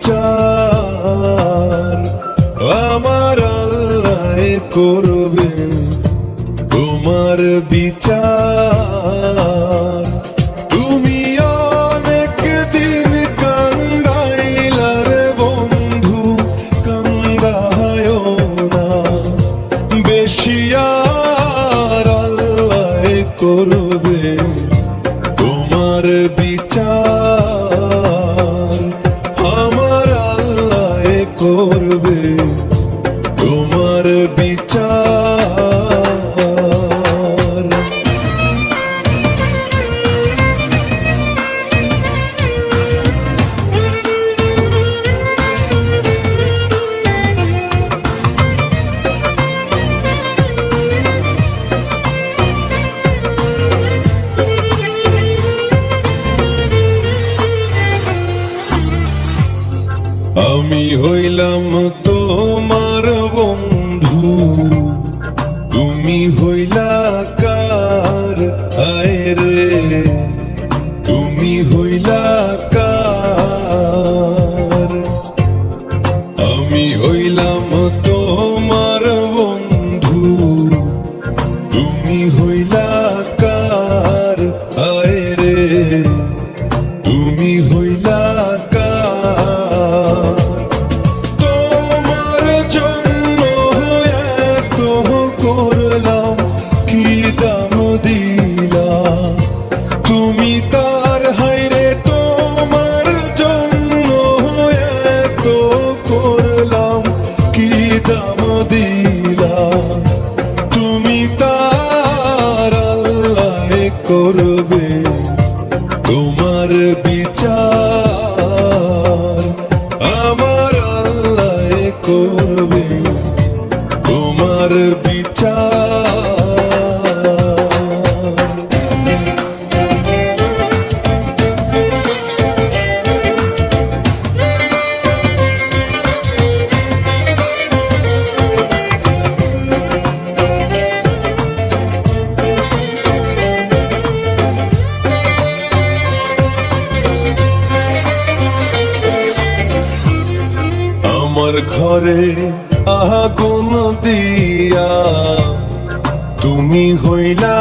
বিচার আমার আল্লাহ করবে তোমার বিচার। তুমি অনেক দিন কান্দাইলার বন্ধু, কান্দায়ও না বেশি, আর আল্লাহ করবে তোমার বিচার আমার আল্লাহ করবে তোমার বিচার। আমি হইলাম তোমার বন্ধু, তুমি হইলা কার? হায় রে তুমি হইলা কার? আমি হইলাম তোমার বন্ধু, তুমি হইলা কার? হায় রে তুমি হইলা কার? তোমার জন্য এত করলাম, কি দাম দিলাম তুমি তার? হায়রে তোমার জন্য এত করলাম, কি দাম দিলাম তুমি তার? আল্লাহ করবে তোমার বিচার আমার আল্লাহ করবে তোমার বিচার। আমার ঘরে আগুন দিয়া তুমি হইলা